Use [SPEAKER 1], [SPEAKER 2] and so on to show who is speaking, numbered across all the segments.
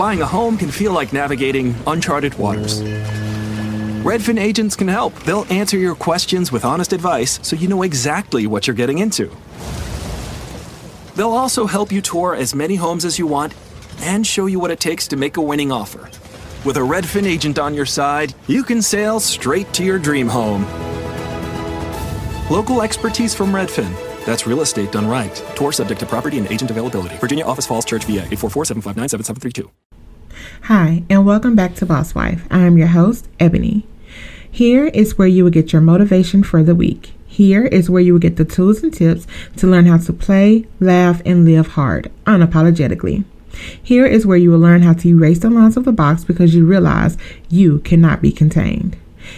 [SPEAKER 1] Buying a home can feel like navigating uncharted waters. Redfin agents can help. They'll answer your questions with honest advice so you know exactly what you're getting into. They'll also help you tour as many homes as you want and show you what it takes to make a winning offer. With a Redfin agent on your side, you can sail straight to your dream home. Local expertise from Redfin. That's real estate done right. Tour subject to property and agent availability. Virginia Office Falls Church, VA, 844-759-7732.
[SPEAKER 2] Hi, and welcome back to Boss Wife. I am your host, Ebony. Here is where you will get your motivation for the week. Here is where you will get the tools and tips to learn how to play, laugh, and live hard, unapologetically. Here is where you will learn how to erase the lines of the box because you realize you cannot be contained.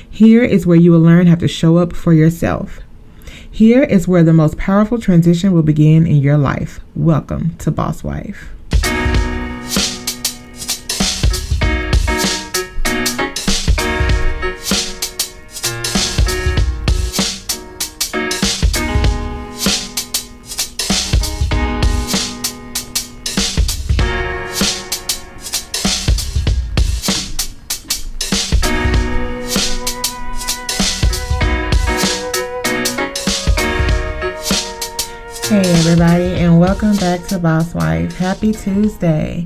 [SPEAKER 2] Here is where you will learn how to show up for yourself. Here is where the most powerful transition will begin in your life. Welcome to Boss Wife. Hey everybody, and welcome back to Boss Wife. Happy Tuesday.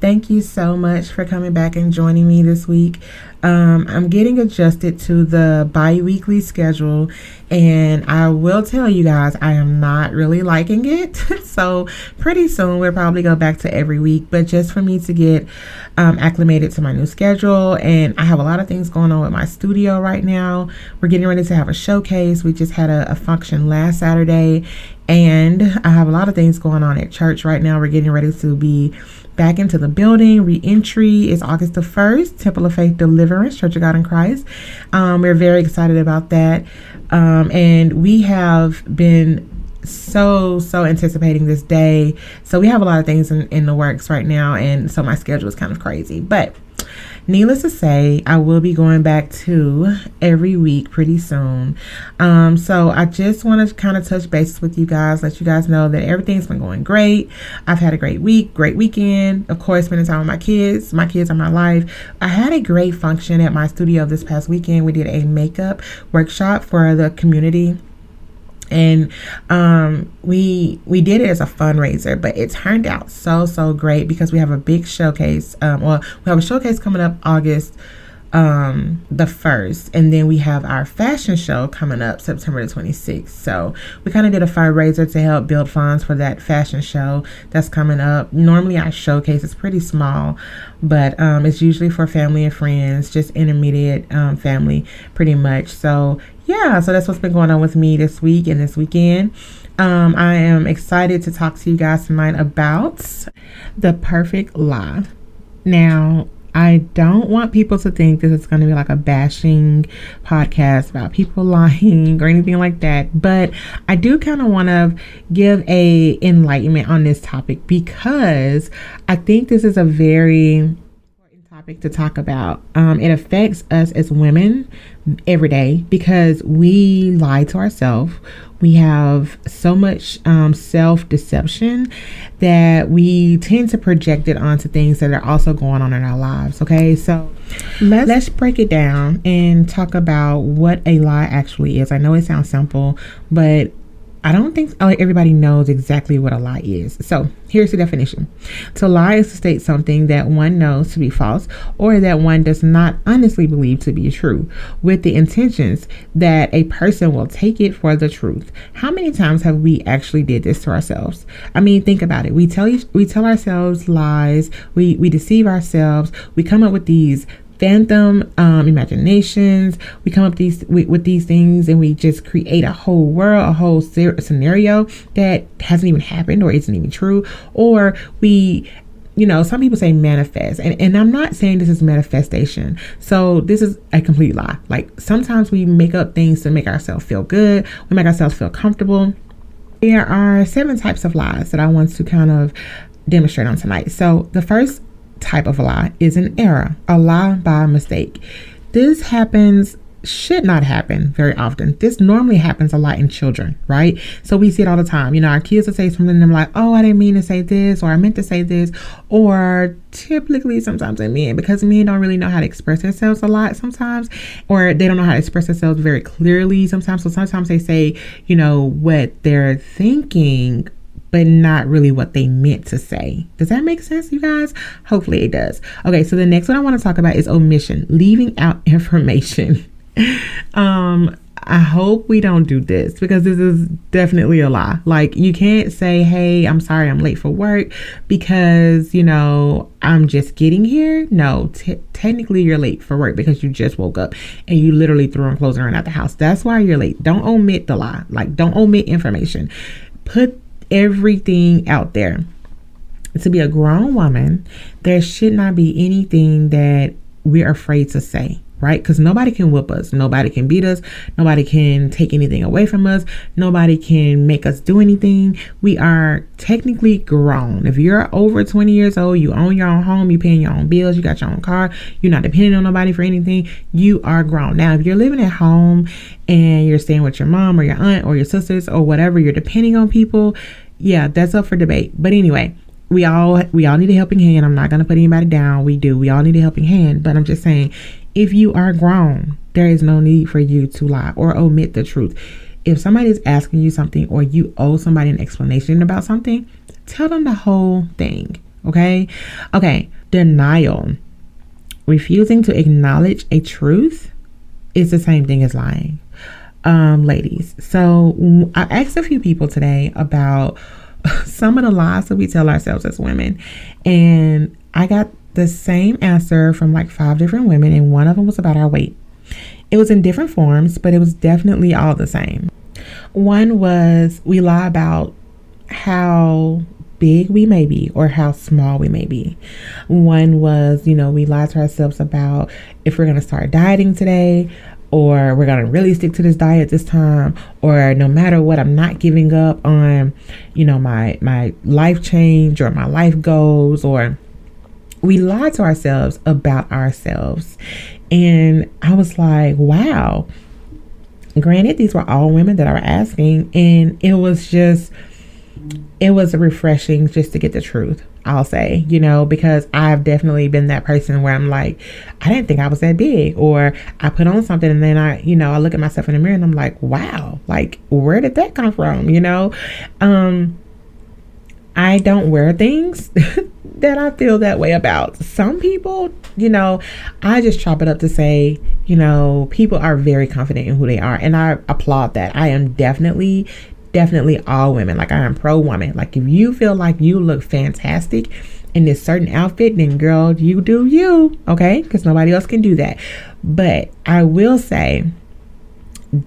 [SPEAKER 2] Thank you so much for coming back and joining me this week. I'm getting adjusted to the bi-weekly schedule, and I will tell you guys I am not really liking it. So pretty soon we'll probably go back to every week, but just for me to get acclimated to my new schedule. And I have a lot of things going on with my studio right now. We're getting ready to have a showcase. We just had a function last Saturday, and I have a lot of things going on at church right now. We're getting ready to be back into the building. Re-entry is August the 1st, Temple of Faith Deliverance, Church of God in Christ. We're very excited about that. And we have been so anticipating this day. So we have a lot of things in the works right now. And so my schedule is kind of crazy. But needless to say, I will be going back to every week pretty soon. So I just want to kind of touch bases with you guys, let you guys know that everything's been going great. I've had a great week, great weekend. Of course, spending time with my kids. My kids are my life. I had a great function at my studio this past weekend. We did a makeup workshop for the community. And we did it as a fundraiser, but it turned out so great because we have a big showcase. We have a showcase coming up August the 1st, and then we have our fashion show coming up September the 26th. So we kind of did a fundraiser to help build funds for that fashion show that's coming up. Normally our showcase is pretty small, but it's usually for family and friends, just intermediate family pretty much. So yeah, so that's what's been going on with me this week and this weekend. I am excited to talk to you guys tonight about the perfect lie. Now, I don't want people to think this is going to be like a bashing podcast about people lying or anything like that, but I do kind of want to give a enlightenment on this topic because I think this is a very important topic to talk about. It affects us as women every day because we lie to ourselves. We have so much self-deception that we tend to project it onto things that are also going on in our lives. Okay, so let's break it down and talk about what a lie actually is. I know it sounds simple, but I don't think everybody knows exactly what a lie is. So here's the definition. To lie is to state something that one knows to be false or that one does not honestly believe to be true with the intentions that a person will take it for the truth. How many times have we actually did this to ourselves? I mean, think about it. We tell ourselves lies. We deceive ourselves. We come up with these phantom imaginations. We come up with these things and we just create a whole world, a whole scenario that hasn't even happened or isn't even true. Or we, some people say manifest, and I'm not saying this is manifestation. So this is a complete lie. Like sometimes we make up things to make ourselves feel good. We make ourselves feel comfortable. There are 7 types of lies that I want to kind of demonstrate on tonight. So the first type of lie is an error, a lie by mistake. This happens should not happen very often. This normally happens a lot in children, right? So we see it all the time. You know, our kids will say something and they're like, oh, I didn't mean to say this, or I meant to say this. Or typically sometimes in men, because men don't really know how to express themselves a lot sometimes, or they don't know how to express themselves very clearly sometimes. So sometimes they say, you know, what they're thinking, but not really what they meant to say. Does that make sense, you guys? Hopefully it does. Okay, so the next one I want to talk about is omission, leaving out information. I hope we don't do this, because this is definitely a lie. Like, you can't say, hey, I'm sorry I'm late for work because, you know, I'm just getting here. No, technically you're late for work because you just woke up and you literally threw on clothes and ran out the house. That's why you're late. Don't omit the lie. Like, don't omit information. Put everything out there. To be a grown woman, there should not be anything that we're afraid to say, right? Because nobody can whip us, nobody can beat us, nobody can take anything away from us, nobody can make us do anything. We are technically grown. If you're over 20 years old, you own your own home, you paying your own bills, you got your own car, you're not depending on nobody for anything, you are grown. Now, if you're living at home and you're staying with your mom or your aunt or your sisters or whatever, you're depending on people, yeah, that's up for debate. But anyway, we all need a helping hand. I'm not going to put anybody down. We all need a helping hand. But I'm just saying, if you are grown, there is no need for you to lie or omit the truth. If somebody is asking you something, or you owe somebody an explanation about something, tell them the whole thing. Okay. Denial. Refusing to acknowledge a truth is the same thing as lying. Ladies, so I asked a few people today about some of the lies that we tell ourselves as women, and I got the same answer from like 5 different women, and one of them was about our weight. It was in different forms, but it was definitely all the same. One was, we lie about how big we may be or how small we may be. One was, you know, we lie to ourselves about if we're going to start dieting today, or we're going to really stick to this diet this time, or no matter what, I'm not giving up on, you know, my life change or my life goals. Or we lie to ourselves about ourselves. And I was like, wow. Granted, these were all women that I were asking, and it was refreshing just to get the truth, I'll say, you know, because I've definitely been that person where I'm like, I didn't think I was that big, or I put on something and then I look at myself in the mirror and I'm like, wow, like, where did that come from? You know, I don't wear things that I feel that way about. Some people, you know, I just chop it up to say, you know, people are very confident in who they are, and I applaud that. I am definitely all women. Like, I am pro woman. Like, if you feel like you look fantastic in this certain outfit, then girl, you do you, okay? Because nobody else can do that. But I will say,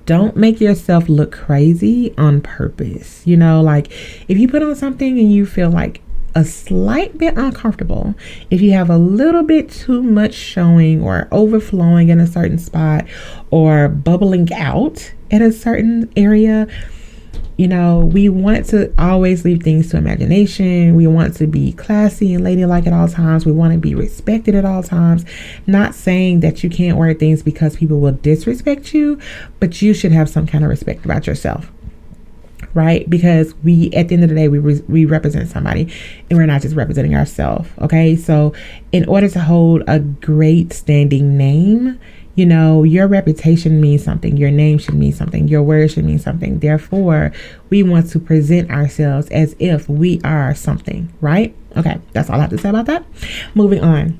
[SPEAKER 2] don't make yourself look crazy on purpose. You know, like, if you put on something and you feel like a slight bit uncomfortable, if you have a little bit too much showing or overflowing in a certain spot or bubbling out in a certain area, you know, we want to always leave things to imagination. We want to be classy and ladylike at all times. We want to be respected at all times. Not saying that you can't wear things because people will disrespect you, but you should have some kind of respect about yourself, right? Because we, at the end of the day, we represent somebody, and we're not just representing ourselves. Okay, so in order to hold a great standing name, you know, your reputation means something. Your name should mean something. Your word should mean something. Therefore, we want to present ourselves as if we are something, right? Okay, that's all I have to say about that. Moving on.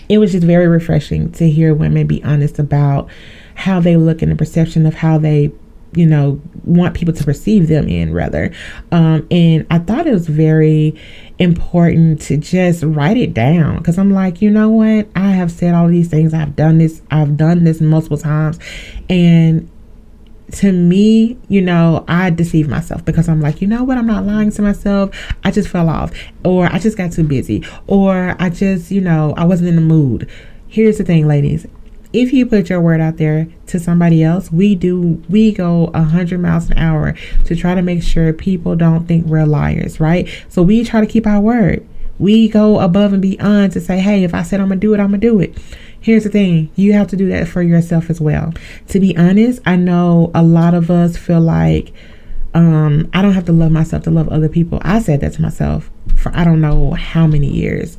[SPEAKER 2] It was just very refreshing to hear women be honest about how they look and the perception of how they, you know, want people to perceive them in, rather. And I thought it was very important to just write it down, because I'm like, you know what? I have said all of these things. I've done this multiple times. And to me, you know, I deceive myself, because I'm like, you know what? I'm not lying to myself. I just fell off, or I just got too busy, or I just, you know, I wasn't in the mood. Here's the thing, ladies. If you put your word out there to somebody else, we go 100 miles an hour to try to make sure people don't think we're liars, right? So we try to keep our word. We go above and beyond to say, hey, if I said I'm gonna do it, I'm gonna do it. Here's the thing, you have to do that for yourself as well. To be honest, I know a lot of us feel like I don't have to love myself to love other people. I said that to myself for I don't know how many years.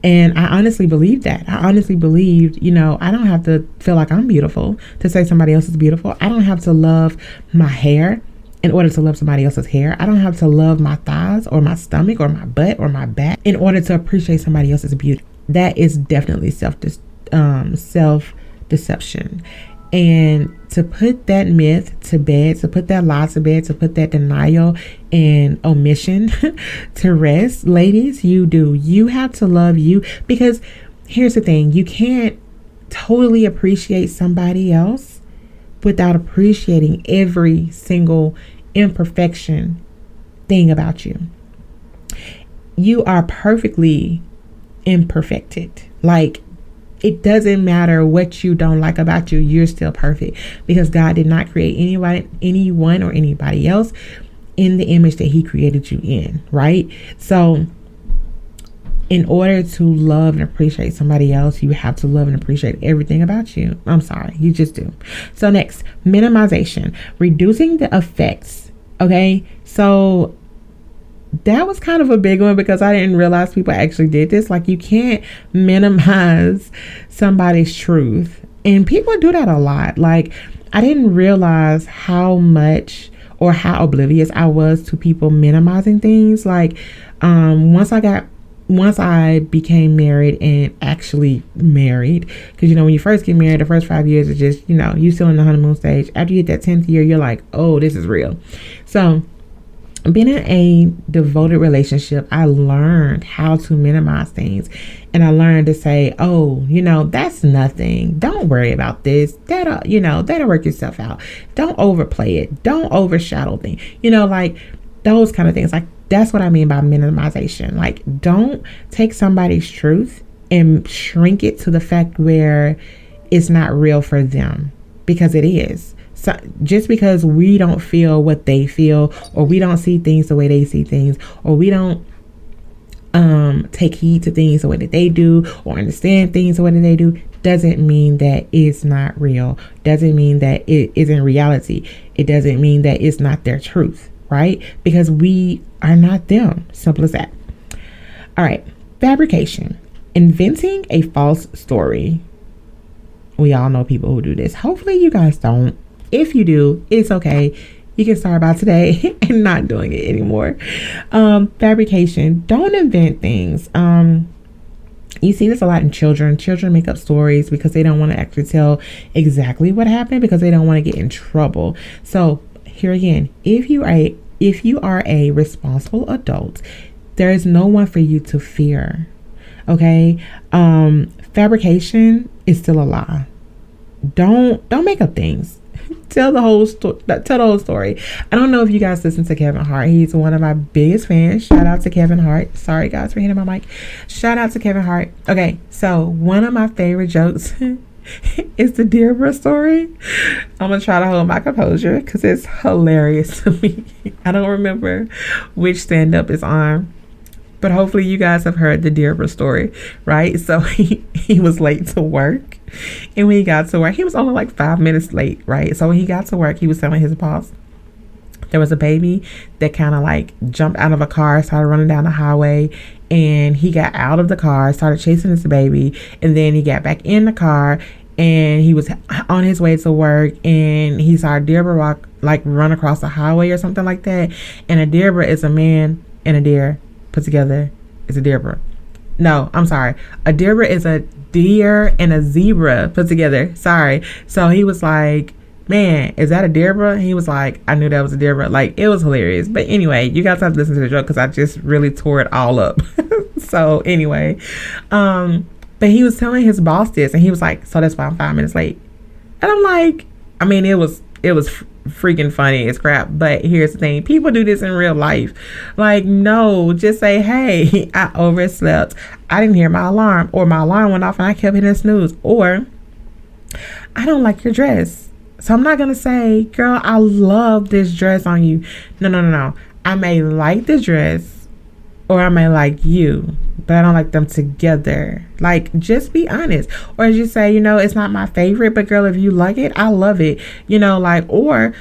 [SPEAKER 2] And I honestly believed that. I honestly believed, I don't have to feel like I'm beautiful to say somebody else is beautiful. I don't have to love my hair in order to love somebody else's hair. I don't have to love my thighs or my stomach or my butt or my back in order to appreciate somebody else's beauty. That is definitely self-deception. And to put that myth to bed, to put that lie to bed, to put that denial and omission to rest, ladies, you have to love you, because here's the thing, you can't totally appreciate somebody else without appreciating every single imperfection thing about you. You are perfectly imperfected. Like, it doesn't matter what you don't like about you, you're still perfect, because God did not create anyone or anybody else in the image that he created you in, right? So in order to love and appreciate somebody else, you have to love and appreciate everything about you. I'm sorry, you just do. So next, minimization, reducing the effects. Okay, so that was kind of a big one, because I didn't realize people actually did this. Like, you can't minimize somebody's truth, and people do that a lot. Like, I didn't realize how much or how oblivious I was to people minimizing things. Like, once I became married and actually married, because when you first get married, the first 5 years is just, you still in the honeymoon stage. After you hit that 10th year, you're like, oh, this is real. So being in a devoted relationship, I learned how to minimize things, and I learned to say, oh, that's nothing. Don't worry about this. That'll work yourself out. Don't overplay it. Don't overshadow things. Like those kind of things. Like, that's what I mean by minimization. Like, don't take somebody's truth and shrink it to the fact where it's not real for them, because it is. So just because we don't feel what they feel, or we don't see things the way they see things, or we don't take heed to things the way that they do, or understand things the way that they do, doesn't mean that it's not real. Doesn't mean that it isn't reality. It doesn't mean that it's not their truth, right? Because we are not them. Simple as that. All right. Fabrication. Inventing a false story. We all know people who do this. Hopefully you guys don't. If you do, it's okay. You can start by today and not doing it anymore. Fabrication. Don't invent things. You see this a lot in children. Children make up stories because they don't want to actually tell exactly what happened, because they don't want to get in trouble. So here again, if you are a responsible adult, there is no one for you to fear. Okay? Fabrication is still a lie. Don't make up things. Tell the whole story. I don't know if you guys listen to Kevin Hart. He's one of my biggest fans. Shout out to Kevin Hart. Sorry guys for hitting my mic. Shout out to Kevin Hart. Okay, so one of my favorite jokes is the Deborah story. I'm gonna try to hold my composure because it's hilarious to me. I don't remember which stand-up is on, but hopefully you guys have heard the Deborah story, right? So he was late to work. And when he got to work, he was only like 5 minutes late, right? So when he got to work, he was telling his boss there was a baby that kind of like jumped out of a car, started running down the highway, and he got out of the car, started chasing this baby, and then he got back in the car, and he was on his way to work, and he saw a Deborah run across the highway or something like that. And a Deborah is a man and a deer put together is a Deborah. No, I'm sorry. A Deborah is a deer and a zebra put together. Sorry. So he was like, man, is that a Deborah? He was like, I knew that was a Deborah. Like, it was hilarious. But anyway, you guys have to listen to the joke because I just really tore it all up. So anyway, but he was telling his boss this, and he was like, so that's why I'm 5 minutes late. And I'm like, I mean, it was freaking funny as crap. But here's the thing, people do this in real life. Like, no, just say, hey, I overslept, I didn't hear my alarm, or my alarm went off and I kept hitting snooze, or I don't like your dress. So I'm not gonna say, girl, I love this dress on you. No. I may like the dress, or I may like you, but I don't like them together. Like, just be honest. Or as you say, it's not my favorite, but girl, if you like it, I love it. Like, or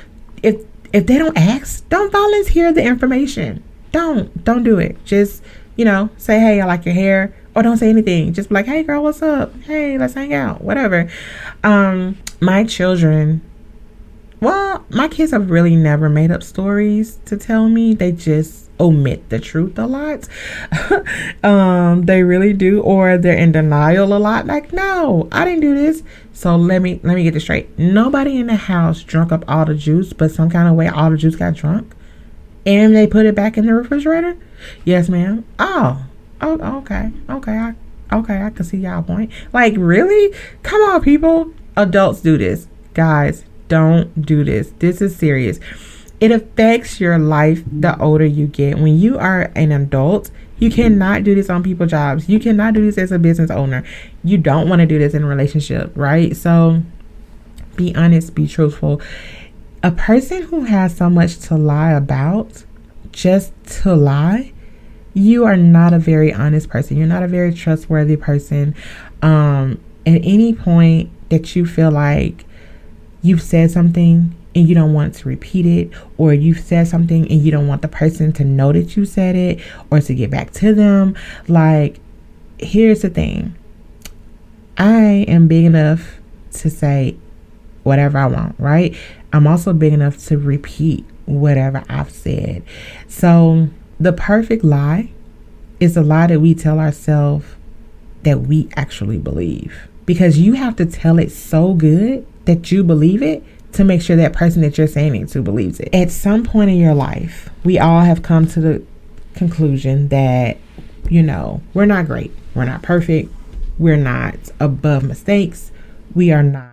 [SPEAKER 2] if they don't ask, don't volunteer the information. Don't do it. Just, say, hey, I like your hair, or don't say anything. Just be like, hey girl, what's up? Hey, let's hang out, whatever. My children, well, my kids have really never made up stories to tell me. They just omit the truth a lot. They really do, or they're in denial a lot. Like, no, I didn't do this. So let me get this straight. Nobody in the house drunk up all the juice, but some kind of way all the juice got drunk, and they put it back in the refrigerator. Yes, ma'am. Oh, okay. I can see y'all point. Like, really? Come on, people. Adults do this. Guys, don't do this. This is serious. It affects your life the older you get. When you are an adult, you cannot do this on people's jobs. You cannot do this as a business owner. You don't want to do this in a relationship, right? So be honest, be truthful. A person who has so much to lie about, just to lie, you are not a very honest person. You're not a very trustworthy person. At any point that you feel like you've said something and you don't want to repeat it, or you've said something and you don't want the person to know that you said it or to get back to them. Like, here's the thing. I am big enough to say whatever I want, right? I'm also big enough to repeat whatever I've said. So the perfect lie is a lie that we tell ourselves that we actually believe, because you have to tell it so good that you believe it to make sure that person that you're saying it to believes it. At some point in your life, we all have come to the conclusion that, we're not great. We're not perfect. We're not above mistakes. We are not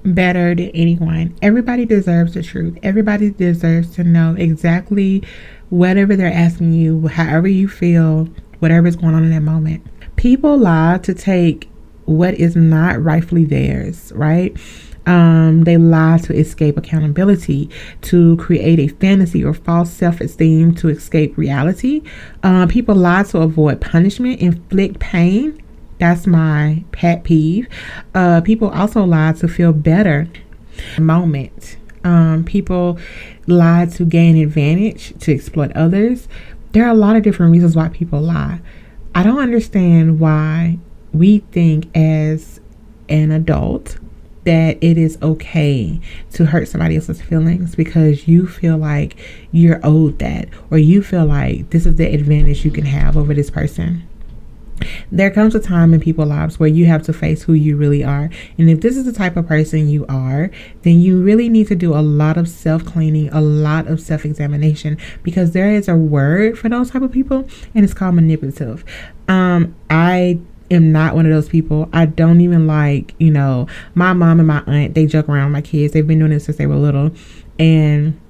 [SPEAKER 2] better than anyone. Everybody deserves the truth. Everybody deserves to know exactly whatever they're asking you, however you feel, whatever is going on in that moment. People lie to take what is not rightfully theirs, right? They lie to escape accountability, to create a fantasy or false self-esteem, to escape reality. People lie to avoid punishment, inflict pain. That's my pet peeve. People also lie to feel better. Moment. People lie to gain advantage, to exploit others. There are a lot of different reasons why people lie. I don't understand why we think as an adult that it is okay to hurt somebody else's feelings because you feel like you're owed that, or you feel like this is the advantage you can have over this person. There comes a time in people's lives where you have to face who you really are. And if this is the type of person you are, then you really need to do a lot of self-cleaning, a lot of self-examination, because there is a word for those type of people, and it's called manipulative. I am not one of those people. I don't even like, my mom and my aunt, they joke around with my kids. They've been doing this since they were little. And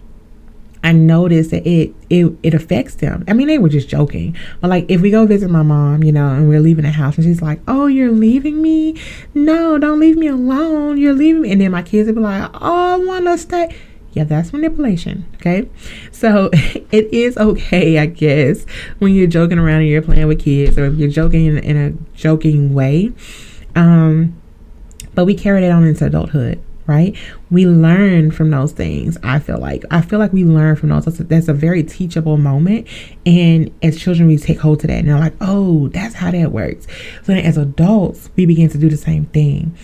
[SPEAKER 2] I noticed that it affects them. I mean, they were just joking. But like, if we go visit my mom, and we're leaving the house and she's like, oh, you're leaving me? No, don't leave me alone. You're leaving me. And then my kids will be like, oh, I want to stay. Yeah, that's manipulation. Okay. So it is okay, I guess, when you're joking around and you're playing with kids, or if you're joking in a joking way. But we carry that on into adulthood. Right? We learn from those things. I feel like we learn from those. That's a very teachable moment. And as children, we take hold to that. And they're like, oh, that's how that works. So then as adults, we begin to do the same thing.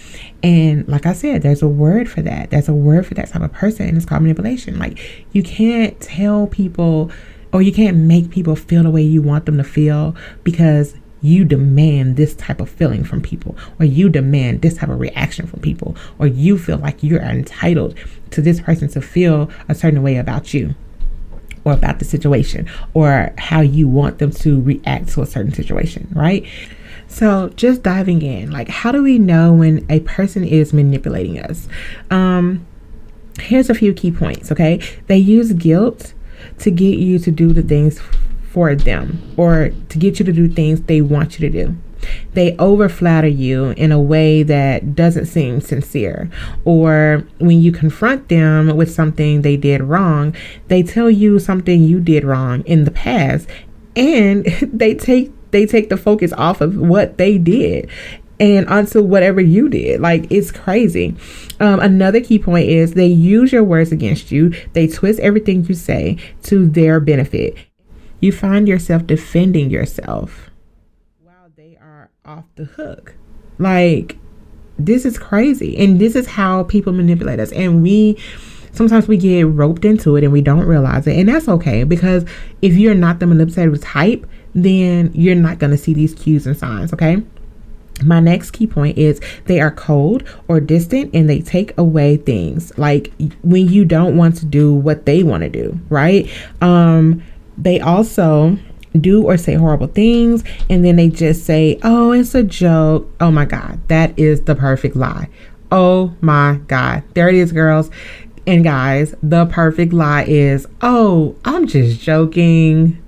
[SPEAKER 2] And like I said, there's a word for that. There's a word for that type of person. And it's called manipulation. Like, you can't tell people, or you can't make people feel the way you want them to feel because you demand this type of feeling from people, or you demand this type of reaction from people, or you feel like you're entitled to this person to feel a certain way about you, or about the situation, or how you want them to react to a certain situation, right? So just diving in, like, how do we know when a person is manipulating us? Here's a few key points, okay? They use guilt to get you to do the things for them, or to get you to do things they want you to do. They over flatter you in a way that doesn't seem sincere, or when you confront them with something they did wrong, they tell you something you did wrong in the past and they take the focus off of what they did and onto whatever you did. Like, it's crazy. Another key point is they use your words against you. They twist everything you say to their benefit. You find yourself defending yourself while they are off the hook. Like, this is crazy. And this is how people manipulate us. And sometimes we get roped into it and we don't realize it. And that's okay, because if you're not the manipulative type, then you're not going to see these cues and signs, okay? My next key point is they are cold or distant, and they take away things like when you don't want to do what they want to do, right? They also do or say horrible things, and then they just say, oh, it's a joke. Oh my God, that is the perfect lie. Oh my God, there it is, girls and guys. The perfect lie is, oh, I'm just joking.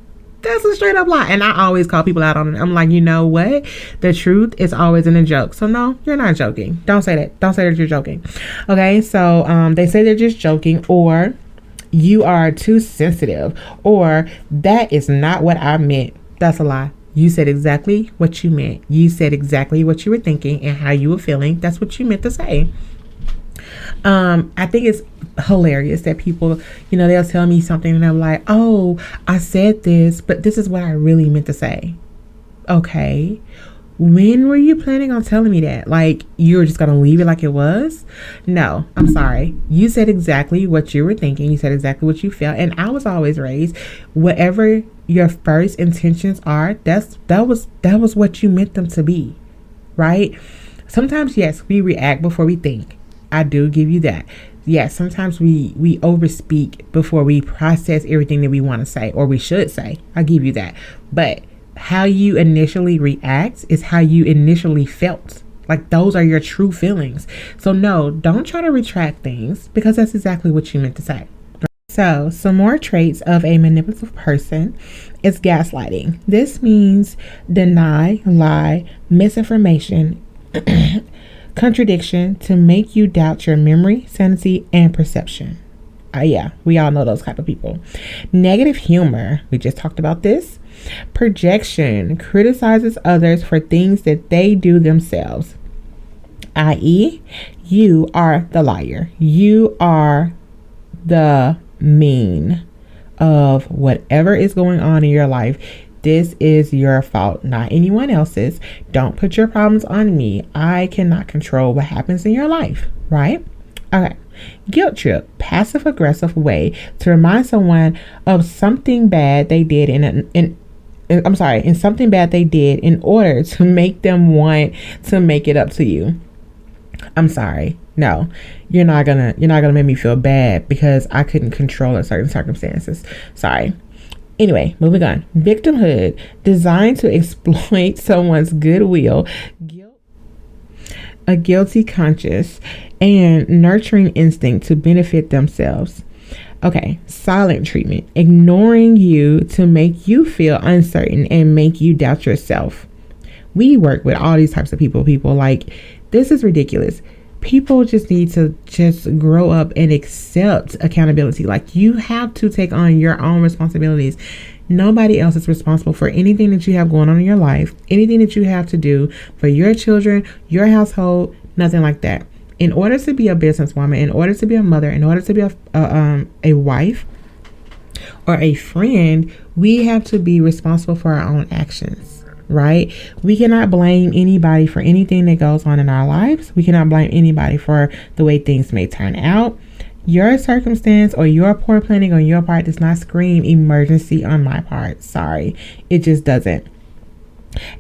[SPEAKER 2] That's a straight up lie. And I always call people out on it. I'm like, you know what? The truth is always in a joke. So no, you're not joking. Don't say that. Don't say that you're joking. Okay. So they say they're just joking, or you are too sensitive, or that is not what I meant. That's a lie. You said exactly what you meant. You said exactly what you were thinking and how you were feeling. That's what you meant to say. I think it's hilarious that people, they'll tell me something and I'm like, oh, I said this, but this is what I really meant to say. Okay. When were you planning on telling me that? Like, you were just going to leave it like it was? No, I'm sorry. You said exactly what you were thinking. You said exactly what you felt. And I was always raised, whatever your first intentions are, that was what you meant them to be. Right? Sometimes, yes, we react before we think. I do give you that. Yes, sometimes we overspeak before we process everything that we want to say, or we should say. I give you that. But how you initially react is how you initially felt. Like, those are your true feelings. So no, don't try to retract things, because that's exactly what you meant to say. So some more traits of a manipulative person is gaslighting. This means deny, lie, misinformation, contradiction to make you doubt your memory, sanity, and perception. Yeah, we all know those type of people. Negative humor. We just talked about this. Projection. Criticizes others for things that they do themselves. I.e., you are the liar. You are the mean of whatever is going on in your life. This is your fault, not anyone else's. Don't put your problems on me. I cannot control what happens in your life, right? Okay. Guilt trip, passive aggressive way to remind someone of something bad they did in something bad they did in order to make them want to make it up to you. I'm sorry. No, you're not gonna make me feel bad because I couldn't control certain circumstances. Sorry. Anyway, moving on. Victimhood, designed to exploit someone's goodwill, a guilty conscience, and nurturing instinct to benefit themselves. Okay, silent treatment, ignoring you to make you feel uncertain and make you doubt yourself. We work with all these types of people. People like, this is ridiculous. People just need to just grow up and accept accountability. Like, you have to take on your own responsibilities. Nobody else is responsible for anything that you have going on in your life, anything that you have to do for your children, your household, nothing like that. In order to be a businesswoman, in order to be a mother, in order to be a wife or a friend, we have to be responsible for our own actions, right? We cannot blame anybody for anything that goes on in our lives. We cannot blame anybody for the way things may turn out. Your circumstance or your poor planning on your part does not scream emergency on my part. Sorry, it just doesn't.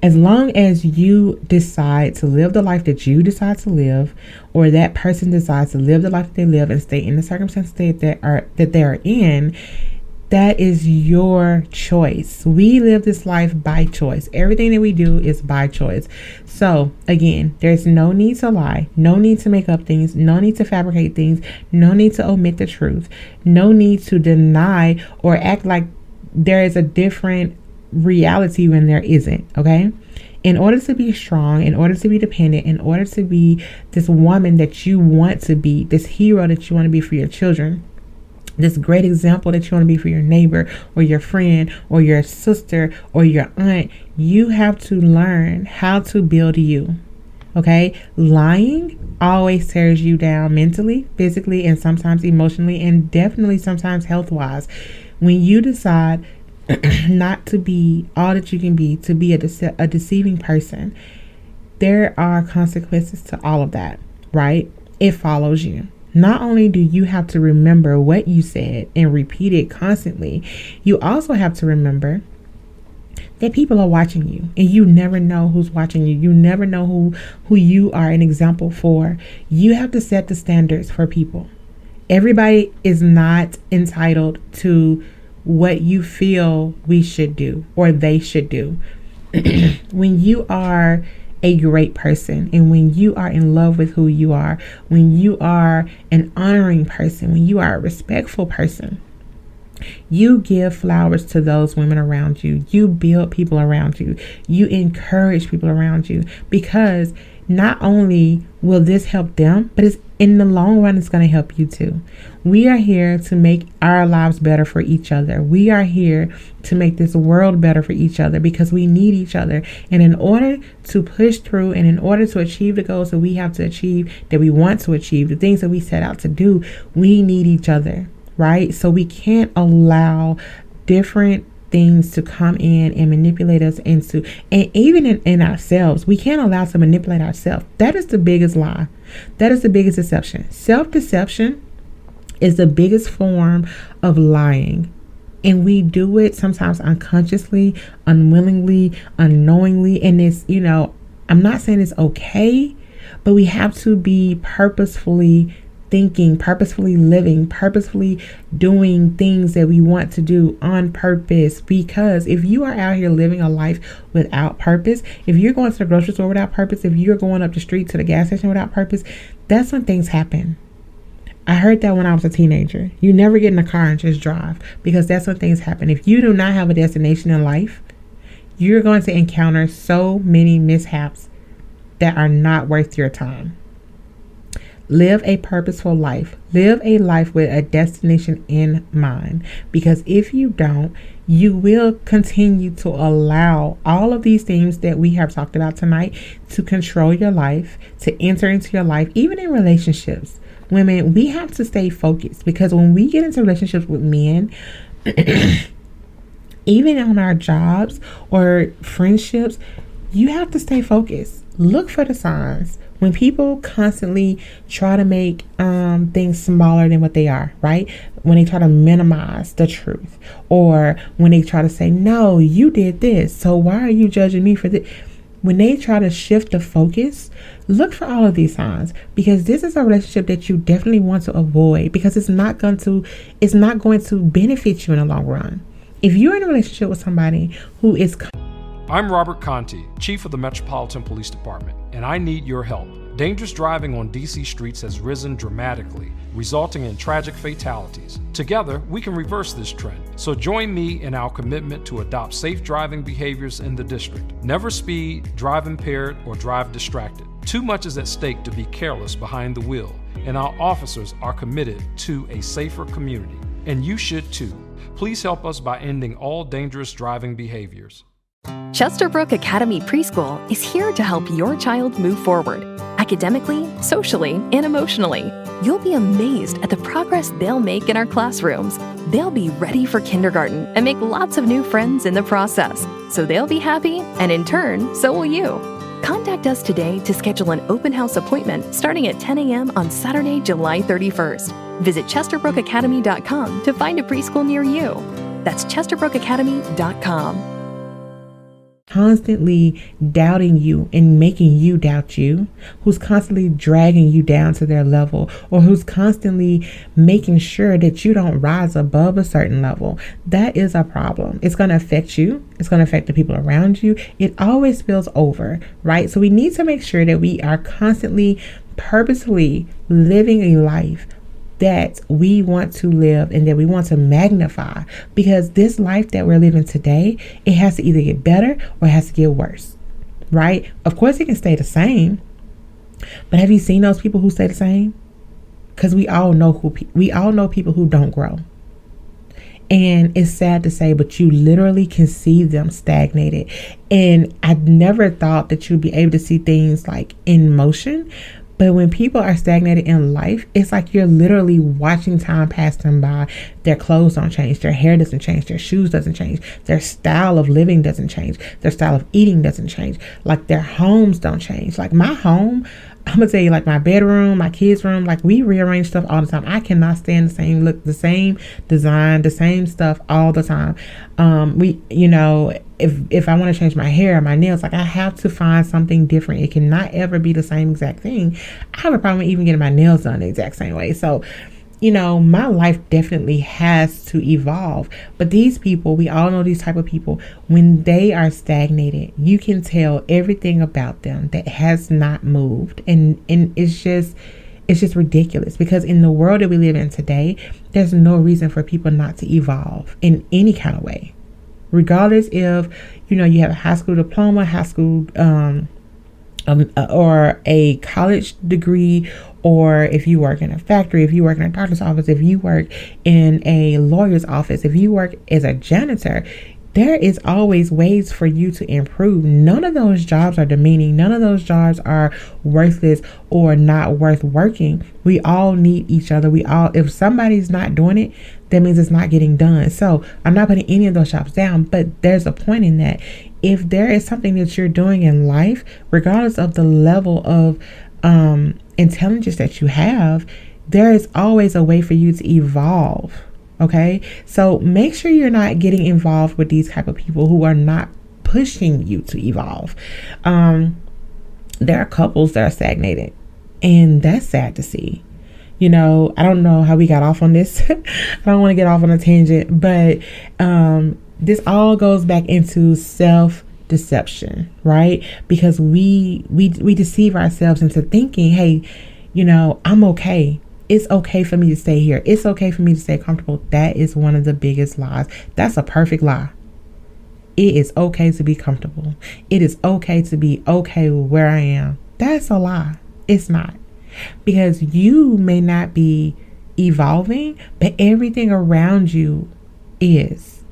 [SPEAKER 2] As long as you decide to live the life that you decide to live, or that person decides to live the life that they live and stay in the circumstances that they are in, that is your choice. We live this life by choice. Everything that we do is by choice. So again, there's no need to lie, no need to make up things, no need to fabricate things, no need to omit the truth, no need to deny or act like there is a different reality when there isn't. Okay, in order to be strong, in order to be dependent, in order to be this woman that you want to be, this hero that you want to be for your children, this great example that you want to be for your neighbor or your friend or your sister or your aunt. You have to learn how to build you. Okay? Lying always tears you down mentally, physically, and sometimes emotionally, and definitely sometimes health-wise. When you decide not to be all that you can be, to be a deceiving person, there are consequences to all of that, right? It follows you. Not only do you have to remember what you said and repeat it constantly, you also have to remember that people are watching you, and you never know who's watching you. You never know who you are an example for. You have to set the standards for people. Everybody is not entitled to what you feel we should do or they should do. When you are a great person, and when you are in love with who you are, when you are an honoring person, when you are a respectful person, you give flowers to those women around you. You build people around you. You encourage people around you, because not only will this help them, but it's in the long run, it's going to help you too. We are here to make our lives better for each other. We are here to make this world better for each other, because we need each other. And in order to push through, and in order to achieve the goals that we have to achieve, that we want to achieve, the things that we set out to do, we need each other, right? So we can't allow different things to come in and manipulate us into, and even in ourselves, we can't allow to manipulate ourselves. That is the biggest lie. That is the biggest deception. Self-deception is the biggest form of lying. And we do it sometimes unconsciously, unwillingly, unknowingly. And it's, I'm not saying it's okay, but we have to be purposefully thinking, purposefully living, purposefully doing things that we want to do on purpose. Because if you are out here living a life without purpose, if you're going to the grocery store without purpose, if you're going up the street to the gas station without purpose, that's when things happen. I heard that when I was a teenager. You never get in a car and just drive, because that's when things happen. If you do not have a destination in life, you're going to encounter so many mishaps that are not worth your time. Live a purposeful life. Live a life with a destination in mind. Because if you don't, you will continue to allow all of these things that we have talked about tonight to control your life, to enter into your life, even in relationships. Women, we have to stay focused, because when we get into relationships with men, even on our jobs or friendships, you have to stay focused. Look for the signs. When people constantly try to make things smaller than what they are, right? When they try to minimize the truth, or when they try to say, no, you did this, so why are you judging me for this? When they try to shift the focus, look for all of these signs, because this is a relationship that you definitely want to avoid, because it's not going to benefit you in the long run. If you're in a relationship with somebody who is...
[SPEAKER 3] I'm Robert Conti, Chief of the Metropolitan Police Department, and I need your help. Dangerous driving on DC streets has risen dramatically, resulting in tragic fatalities. Together, we can reverse this trend. So join me in our commitment to adopt safe driving behaviors in the district. Never speed, drive impaired, or drive distracted. Too much is at stake to be careless behind the wheel, and our officers are committed to a safer community. And you should too. Please help us by ending all dangerous driving behaviors.
[SPEAKER 4] Chesterbrook Academy Preschool is here to help your child move forward, academically, socially, and emotionally. You'll be amazed at the progress they'll make in our classrooms. They'll be ready for kindergarten and make lots of new friends in the process. So they'll be happy, and in turn, so will you. Contact us today to schedule an open house appointment starting at 10 a.m. on Saturday, July 31st. Visit ChesterbrookAcademy.com to find a preschool near you. That's ChesterbrookAcademy.com.
[SPEAKER 2] Constantly doubting you and making you doubt you, who's constantly dragging you down to their level, or who's constantly making sure that you don't rise above a certain level, that is a problem. It's going to affect you. It's going to affect the people around you. It always spills over, right? So we need to make sure that we are constantly, purposefully living a life that we want to live and that we want to magnify, because this life that we're living today, it has to either get better or it has to get worse, right? Of course it can stay the same, but have you seen those people who stay the same? because we all know people who don't grow. And it's sad to say, but you literally can see them stagnated. And I never thought that you'd be able to see things like in motion. But when people are stagnated in life, it's like you're literally watching time pass them by. Their clothes don't change. Their hair doesn't change. Their shoes doesn't change. Their style of living doesn't change. Their style of eating doesn't change. Like their homes don't change. Like my home, I'm gonna tell you, like my bedroom, my kids' room, like we rearrange stuff all the time. I cannot stand the same look, the same design, the same stuff all the time. If I want to change my hair, my nails, like I have to find something different. It cannot ever be the same exact thing. I have a problem even getting my nails done the exact same way. So, my life definitely has to evolve. But these people, we all know these type of people, when they are stagnated, you can tell everything about them that has not moved. And it's just ridiculous, because in the world that we live in today, there's no reason for people not to evolve in any kind of way. Regardless if, you have a high school diploma, high school, or a college degree, or if you work in a factory, if you work in a doctor's office, if you work in a lawyer's office, if you work as a janitor, there is always ways for you to improve. None of those jobs are demeaning. None of those jobs are worthless or not worth working. We all need each other. If somebody's not doing it, that means it's not getting done. So I'm not putting any of those jobs down, but there's a point in that. If there is something that you're doing in life, regardless of the level of intelligence that you have, there is always a way for you to evolve. Okay, so make sure you're not getting involved with these type of people who are not pushing you to evolve. There are couples that are stagnated, and that's sad to see. I don't know how we got off on this. I don't want to get off on a tangent, but this all goes back into self-deception, right? Because we deceive ourselves into thinking, hey, I'm okay. It's okay for me to stay here. It's okay for me to stay comfortable. That is one of the biggest lies. That's a perfect lie. It is okay to be comfortable. It is okay to be okay with where I am. That's a lie. It's not. Because you may not be evolving, but everything around you is.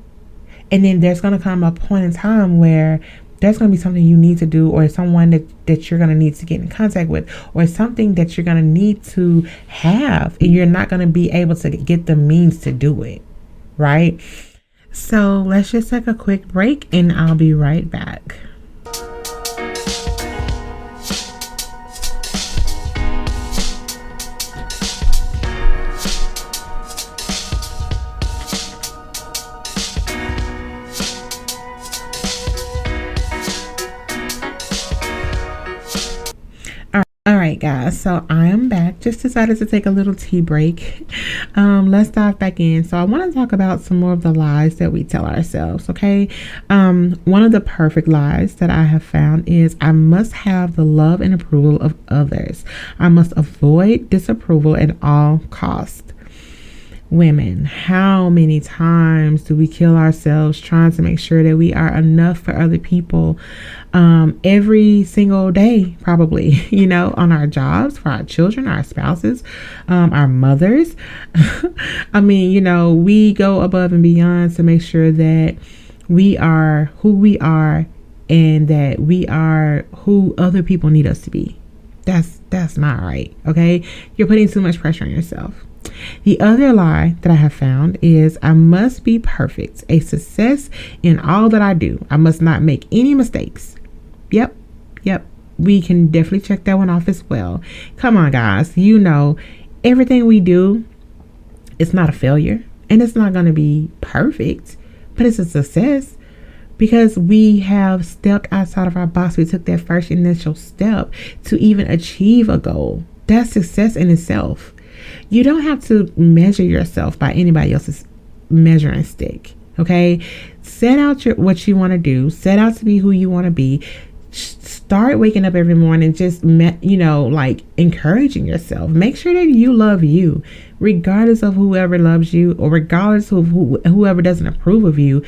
[SPEAKER 2] And then there's going to come a point in time where there's going to be something you need to do, or someone that you're going to need to get in contact with, or something that you're going to need to have, and you're not going to be able to get the means to do it, right? So let's just take a quick break, and I'll be right back. All right, guys, so I am back. Just decided to take a little tea break. Let's dive back in. So I want to talk about some more of the lies that we tell ourselves, okay? One of the perfect lies that I have found is I must have the love and approval of others. I must avoid disapproval at all costs. Women, how many times do we kill ourselves trying to make sure that we are enough for other people? Every single day, probably, on our jobs, for our children, our spouses, our mothers. I mean, we go above and beyond to make sure that we are who we are, and that we are who other people need us to be. That's not right. Okay. You're putting too much pressure on yourself. The other lie that I have found is I must be perfect, a success in all that I do. I must not make any mistakes. Yep. We can definitely check that one off as well. Come on, guys. Everything we do, it's not a failure, and it's not going to be perfect, but it's a success because we have stepped outside of our box. We took that first initial step to even achieve a goal. That's success in itself. You don't have to measure yourself by anybody else's measuring stick. Okay. Set out what you want to do. Set out to be who you want to be. Start waking up every morning, just, encouraging yourself. Make sure that you love you, regardless of whoever loves you, or regardless of whoever doesn't approve of you.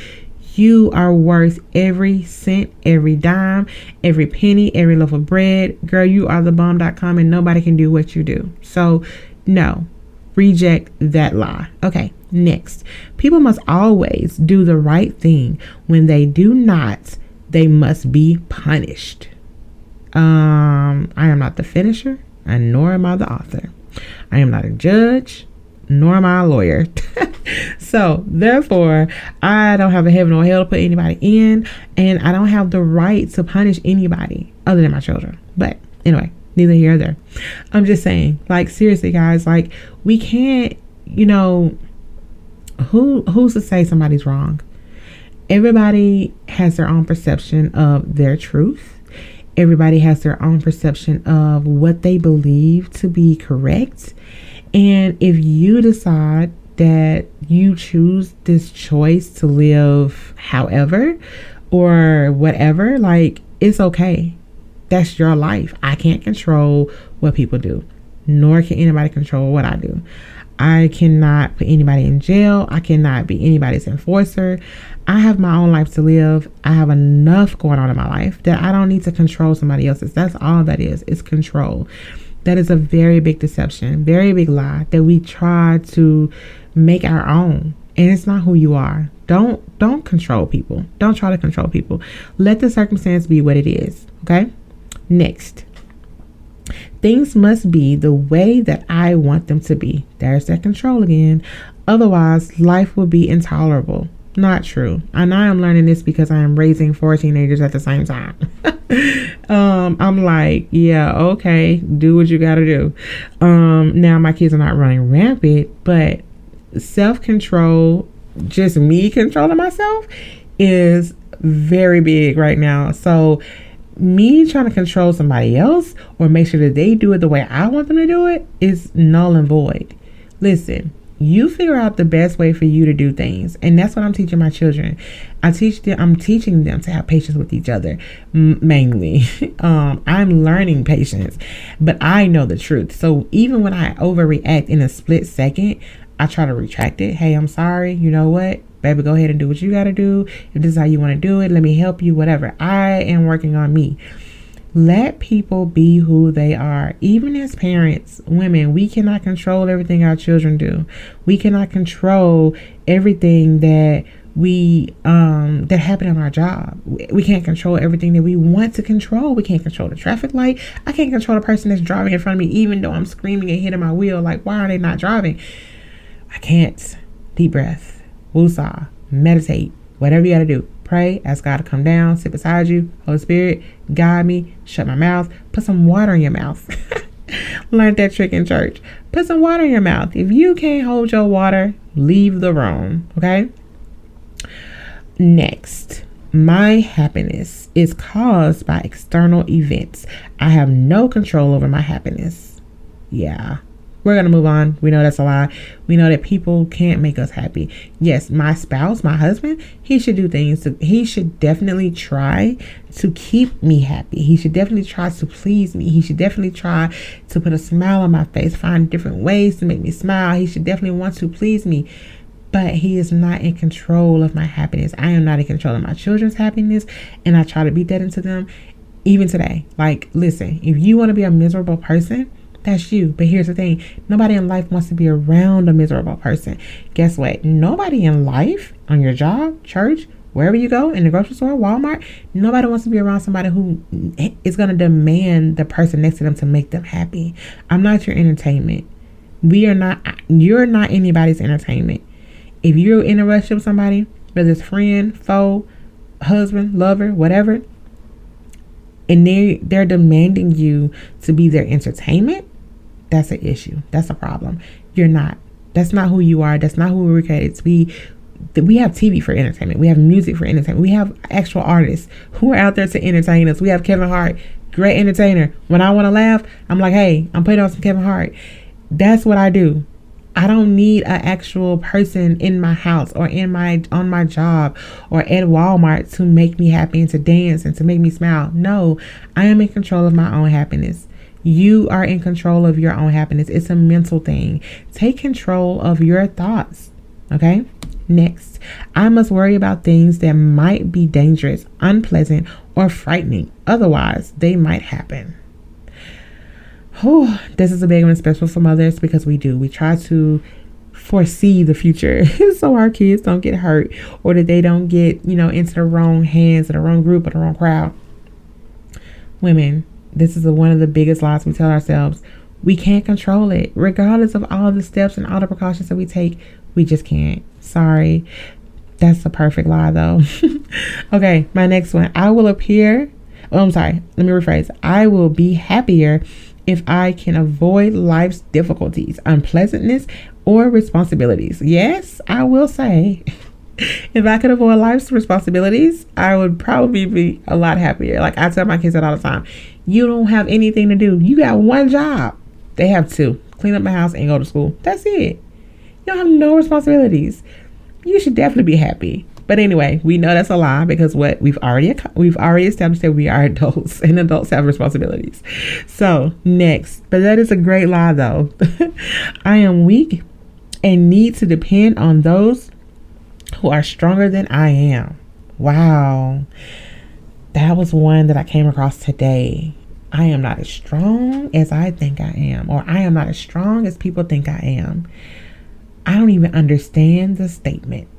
[SPEAKER 2] You are worth every cent, every dime, every penny, every loaf of bread. Girl, you are the bomb.com, and nobody can do what you do. So No, reject that lie. Okay, next. People must always do the right thing. When they do not, they must be punished. I am not the finisher, and nor am I the author. I am not a judge, nor am I a lawyer. So therefore, I don't have a heaven or hell to put anybody in, and I don't have the right to punish anybody other than my children. But anyway, neither here nor there. I'm just saying, like, seriously, guys, like, we can't, who's to say somebody's wrong? Everybody has their own perception of their truth. Everybody has their own perception of what they believe to be correct. And if you decide that you choose this choice to live however or whatever, like, it's okay. That's your life. I can't control what people do, nor can anybody control what I do. I cannot put anybody in jail. I cannot be anybody's enforcer. I have my own life to live. I have enough going on in my life that I don't need to control somebody else's. That's all that is. It's control. That is a very big deception, very big lie that we try to make our own. And it's not who you are. Don't control people. Don't try to control people. Let the circumstance be what it is. Okay? Next. Things must be the way that I want them to be. There's that control again. Otherwise, life will be intolerable. Not true. And I am learning this because I am raising 4 teenagers at the same time. I'm like, yeah, okay, do what you gotta do. Now my kids are not running rampant, but self-control, just me controlling myself, is very big right now. So me trying to control somebody else or make sure that they do it the way I want them to do it is null and void. Listen, you figure out the best way for you to do things. And that's what I'm teaching my children. I'm teaching them to have patience with each other, mainly. I'm learning patience, but I know the truth. So even when I overreact in a split second, I try to retract it. Hey, I'm sorry. You know what? Baby, go ahead and do what you got to do. If this is how you want to do it, let me help you, whatever. I am working on me. Let people be who they are. Even as parents, women, we cannot control everything our children do. We cannot control everything that that happen on our job. We can't control everything that we want to control. We can't control the traffic light. I can't control the person that's driving in front of me, even though I'm screaming and hitting my wheel. Like, why are they not driving? I can't. Deep breath. Woosah. Meditate. Whatever you got to do. Pray, ask God to come down, sit beside you. Holy Spirit, guide me, shut my mouth, put some water in your mouth. Learned that trick in church. Put some water in your mouth. If you can't hold your water, leave the room, okay? Next, my happiness is caused by external events. I have no control over my happiness. Yeah. We're going to move on. We know that's a lie. We know that people can't make us happy. Yes, my spouse, my husband, he should do things. He should definitely try to keep me happy. He should definitely try to please me. He should definitely try to put a smile on my face, find different ways to make me smile. He should definitely want to please me. But he is not in control of my happiness. I am not in control of my children's happiness. And I try to beat that into them even today. Like, listen, if you want to be a miserable person, that's you. But here's the thing. Nobody in life wants to be around a miserable person. Guess what? Nobody in life, on your job, church, wherever you go, in the grocery store, Walmart, nobody wants to be around somebody who is going to demand the person next to them to make them happy. I'm not your entertainment. You're not anybody's entertainment. If you're in a relationship with somebody, whether it's friend, foe, husband, lover, whatever, and they're demanding you to be their entertainment, that's an issue. That's a problem. You're not. That's not who you are. That's not who we were created to be. We have TV for entertainment. We have music for entertainment. We have actual artists who are out there to entertain us. We have Kevin Hart, great entertainer. When I want to laugh, I'm like, hey, I'm putting on some Kevin Hart. That's what I do. I don't need an actual person in my house or on my job or at Walmart to make me happy and to dance and to make me smile. No, I am in control of my own happiness. You are in control of your own happiness. It's a mental thing. Take control of your thoughts. Okay? Next, I must worry about things that might be dangerous, unpleasant, or frightening. Otherwise, they might happen. This is a big one, especially for mothers, because we try to foresee the future so our kids don't get hurt, or that they don't get, into the wrong hands, or the wrong group, or the wrong crowd. Women, this is one of the biggest lies we tell ourselves. We can't control it. Regardless of all the steps and all the precautions that we take, we just can't. Sorry. That's a perfect lie, though. Okay, my next one. I will appear. Oh, I'm sorry. Let me rephrase. I will be happier if I can avoid life's difficulties, unpleasantness, or responsibilities. Yes, I will say, if I could avoid life's responsibilities, I would probably be a lot happier. Like I tell my kids that all the time. You don't have anything to do. You got one job. They have two. Clean up my house and go to school. That's it. You don't have no responsibilities. You should definitely be happy. But anyway, we know that's a lie, because we've already established that we are adults, and adults have responsibilities. So next, but that is a great lie though. I am weak and need to depend on those who are stronger than I am. Wow. That was one that I came across today. I am not as strong as I think I am, or I am not as strong as people think I am. I don't even understand the statement.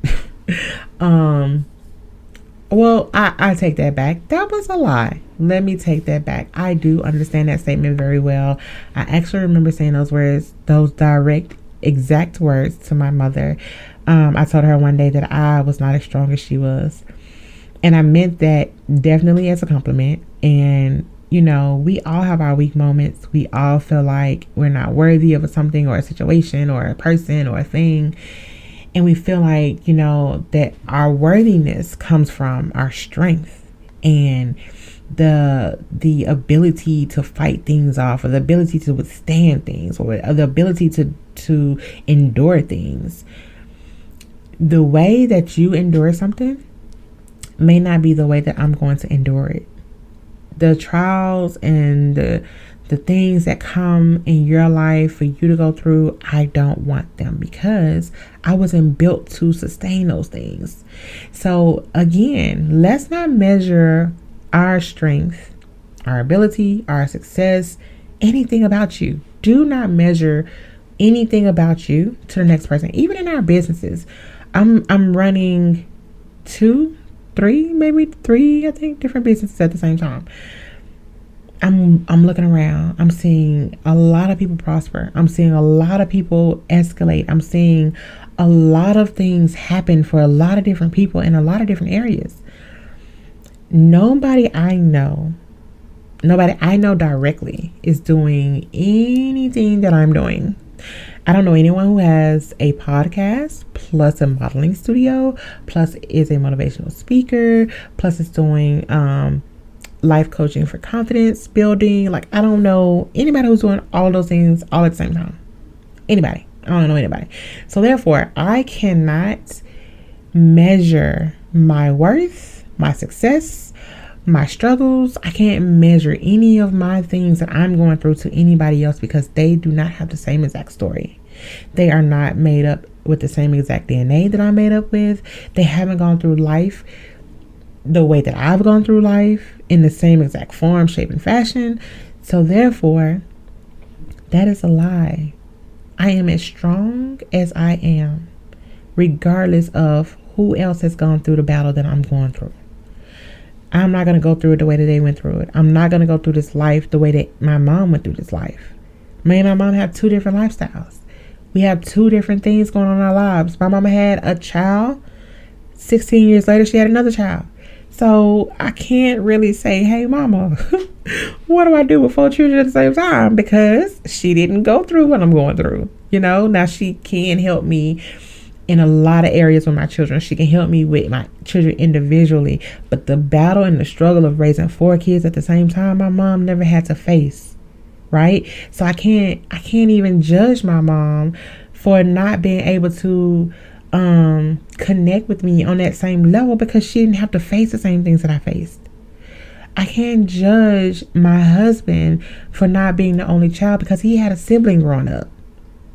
[SPEAKER 2] Well, I take that back. That was a lie. Let me take that back. I do understand that statement very well. I actually remember saying those words, those direct, exact words to my mother. I told her one day that I was not as strong as she was. And I meant that definitely as a compliment. And, we all have our weak moments. We all feel like we're not worthy of something, or a situation, or a person, or a thing. And we feel like, that our worthiness comes from our strength and the ability to fight things off, or the ability to withstand things, or the ability to endure things. The way that you endure something may not be the way that I'm going to endure it. The trials and the things that come in your life for you to go through, I don't want them, because I wasn't built to sustain those things. So again, let's not measure our strength, our ability, our success, anything about you. Do not measure anything about you to the next person. Even in our businesses, I'm running 2, 3, maybe 3, I think, different businesses at the same time. I'm looking around. I'm seeing a lot of people prosper. I'm seeing a lot of people escalate. I'm seeing a lot of things happen for a lot of different people in a lot of different areas. Nobody I know directly is doing anything that I'm doing. I don't know anyone who has a podcast, plus a modeling studio, plus is a motivational speaker, plus is doing life coaching for confidence building. Like, I don't know anybody who's doing all those things all at the same time. Anybody. I don't know anybody. So therefore, I cannot measure my worth, my success, my struggles. I can't measure any of my things that I'm going through to anybody else, because they do not have the same exact story. They are not made up with the same exact DNA that I'm made up with. They haven't gone through life the way that I've gone through life, in the same exact form, shape, and fashion. So therefore, that is a lie. I am as strong as I am, regardless of who else has gone through the battle that I'm going through. I'm not going to go through it the way that they went through it. I'm not going to go through this life the way that my mom went through this life. Me and my mom have 2 different lifestyles. We have 2 different things going on in our lives. My mama had a child. 16 years later, she had another child. So I can't really say, hey, mama, what do I do with 4 children at the same time? Because she didn't go through what I'm going through. Now she can help me in a lot of areas with my children. She can help me with my children individually. But the battle and the struggle of raising 4 kids at the same time, my mom never had to face. Right? So I can't even judge my mom for not being able to connect with me on that same level, because she didn't have to face the same things that I faced. I can't judge my husband for not being the only child, because he had a sibling growing up.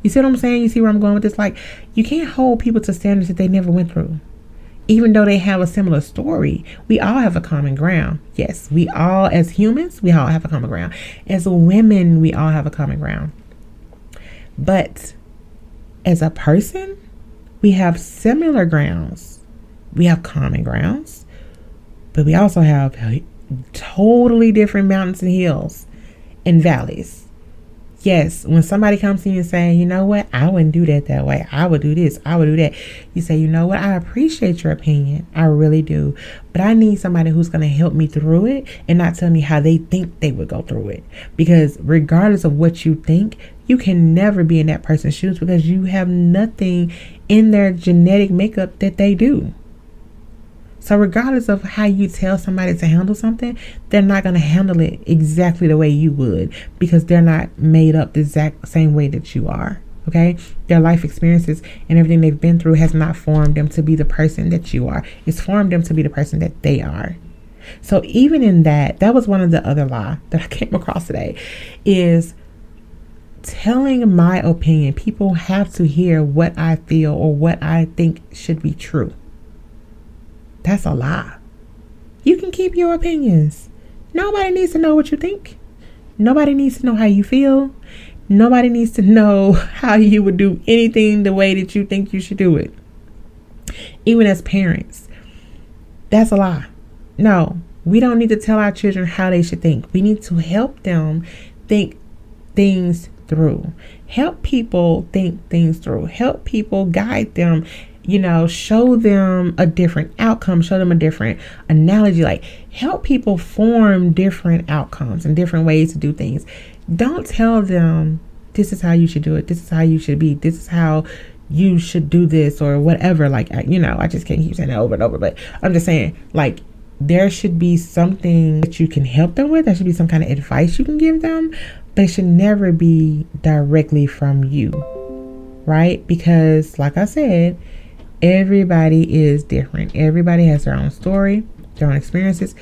[SPEAKER 2] You see what I'm saying? You see where I'm going with this? Like, you can't hold people to standards that they never went through. even though they have a similar story, we all have a common ground. Yes, we all, as humans, we all have a common ground. As women, we all have a common ground. But as a person, we have similar grounds. We have common grounds, but we also have totally different mountains and hills and valleys. Yes, when somebody comes to you and saying, you know what, I wouldn't do that way. I would do this. I would do that. You say, you know what, I appreciate your opinion. I really do. But I need somebody who's going to help me through it and not tell me how they think they would go through it. Because regardless of what you think, you can never be in that person's shoes because you have nothing in their genetic makeup that they do. So regardless of how you tell somebody to handle something, they're not going to handle it exactly the way you would because they're not made up the exact same way that you are. Okay? Their life experiences and everything they've been through has not formed them to be the person that you are. It's formed them to be the person that they are. So even in that was one of the other law that I came across today is telling my opinion. People have to hear what I feel or what I think should be true. That's a lie. You can keep your opinions. Nobody needs to know what you think. Nobody needs to know how you feel. Nobody needs to know how you would do anything the way that you think you should do it. Even as parents, that's a lie. No, we don't need to tell our children how they should think. We need to help them think things through. Help people think things through. Help people, guide them, show them a different outcome, show them a different analogy, like help people form different outcomes and different ways to do things. Don't tell them this is how you should do it. This is how you should be. This is how you should do this or whatever. Like, I just can't keep saying that over and over, but I'm just saying, like, there should be something that you can help them with. There should be some kind of advice you can give them, but it should never be directly from you, right? Because like I said, everybody is different. Everybody has their own story, their own experiences.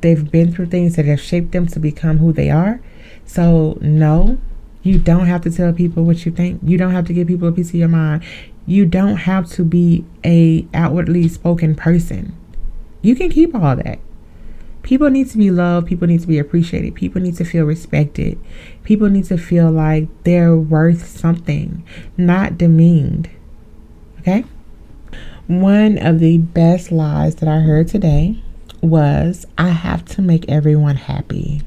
[SPEAKER 2] They've been through things that have shaped them to become who they are. So no, you don't have to tell people what you think. You don't have to give people a piece of your mind. You don't have to be a outwardly spoken person. You can keep all that. People need to be loved. People need to be appreciated. People need to feel respected. People need to feel like they're worth something, not demeaned. Okay? One of the best lies that I heard today was, I have to make everyone happy.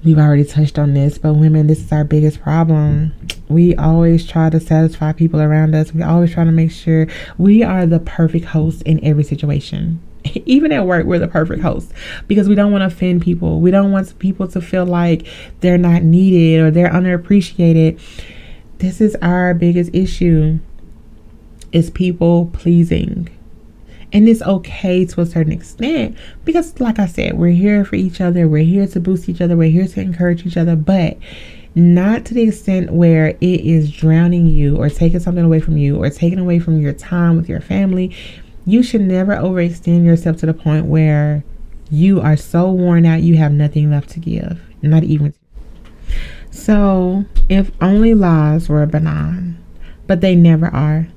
[SPEAKER 2] We've already touched on this, but women, this is our biggest problem. We always try to satisfy people around us. We always try to make sure we are the perfect host in every situation. Even at work, we're the perfect host because we don't want to offend people. We don't want people to feel like they're not needed or they're underappreciated. This is our biggest issue. Is people pleasing. And it's okay to a certain extent because, like I said, we're here for each other. We're here to boost each other. We're here to encourage each other, but not to the extent where it is drowning you or taking something away from you or taking away from your time with your family. You should never overextend yourself to the point where you are so worn out you have nothing left to give. Not even. So, if only lies were benign, but they never are.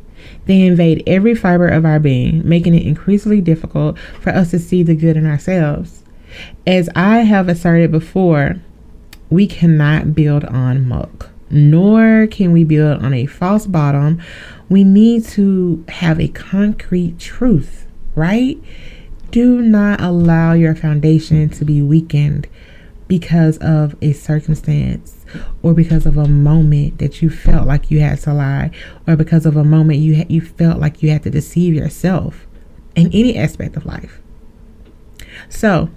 [SPEAKER 2] They invade every fiber of our being, making it increasingly difficult for us to see the good in ourselves. As I have asserted before, we cannot build on muck, nor can we build on a false bottom. We need to have a concrete truth, right? Do not allow your foundation to be weakened because of a circumstance or because of a moment that you felt like you had to lie or because of a moment you felt like you had to deceive yourself in any aspect of life. So,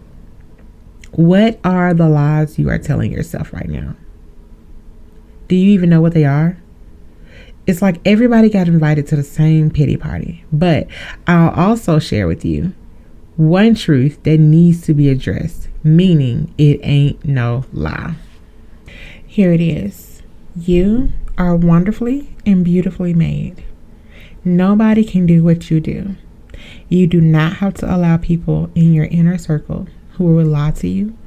[SPEAKER 2] what are the lies you are telling yourself right now? Do you even know what they are? It's like everybody got invited to the same pity party, but I'll also share with you one truth that needs to be addressed, meaning it ain't no lie. Here it is. You are wonderfully and beautifully made. Nobody can do what you do. You do not have to allow people in your inner circle who will lie to you,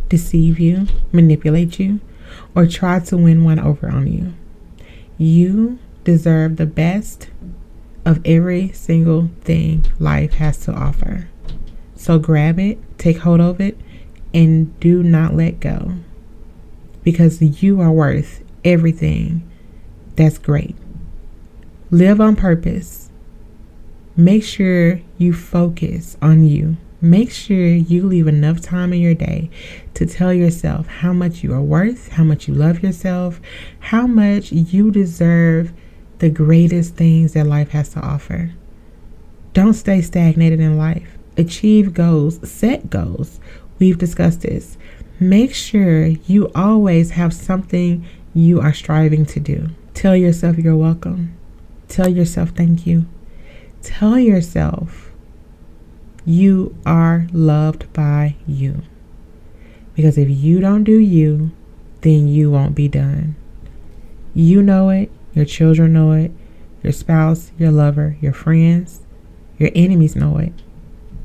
[SPEAKER 2] deceive you, manipulate you, or try to win one over on you. You deserve the best of every single thing life has to offer. So grab it, take hold of it, and do not let go, because you are worth everything that's great. Live on purpose. Make sure you focus on you. Make sure you leave enough time in your day to tell yourself how much you are worth, how much you love yourself, how much you deserve the greatest things that life has to offer. Don't stay stagnated in life. Achieve goals, set goals. We've discussed this. Make sure you always have something you are striving to do. Tell yourself you're welcome. Tell yourself thank you. Tell yourself you are loved by you. Because if you don't do you, then you won't be done. You know it. Your children know it. Your spouse, your lover, your friends, your enemies know it.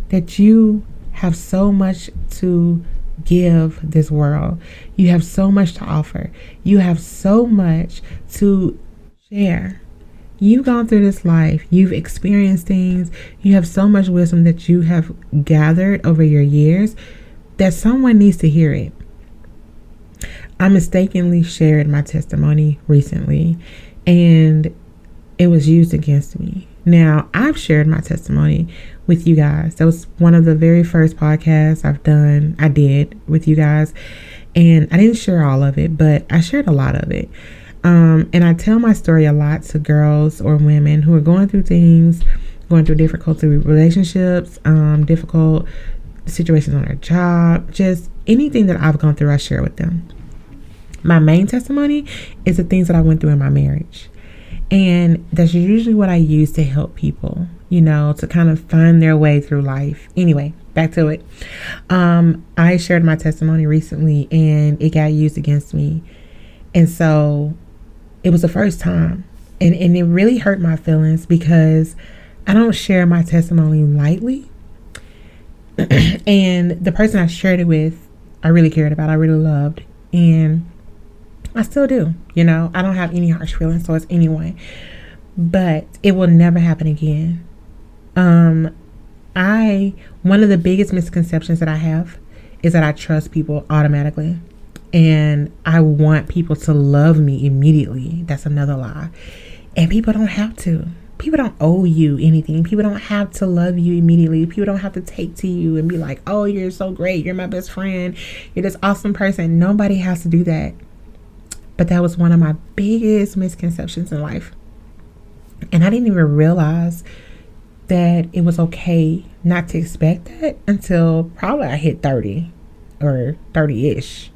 [SPEAKER 2] That you have so much to give this world. You have so much to offer. You have so much to share. You've gone through this life. You've experienced things. You have so much wisdom that you have gathered over your years that someone needs to hear it. I mistakenly shared my testimony recently, and it was used against me. Now, I've shared my testimony with you guys. That was one of the very first podcasts I did with you guys. And I didn't share all of it, but I shared a lot of it. And I tell my story a lot to girls or women who are going through things, going through difficult relationships, difficult situations on their job, just anything that I've gone through, I share with them. My main testimony is the things that I went through in my marriage. And that's usually what I use to help people, to kind of find their way through life. Anyway, back to it. I shared my testimony recently and it got used against me. And so it was the first time. And it really hurt my feelings because I don't share my testimony lightly. And the person I shared it with, I really cared about, I really loved. And I still do, I don't have any harsh feelings towards anyone, but it will never happen again. One of the biggest misconceptions that I have is that I trust people automatically and I want people to love me immediately. That's another lie. And people don't have to. People don't owe you anything. People don't have to love you immediately. People don't have to take to you and be like, oh, you're so great. You're my best friend. You're this awesome person. Nobody has to do that. But that was one of my biggest misconceptions in life. And I didn't even realize that it was okay not to expect that until probably I hit 30 or 30-ish.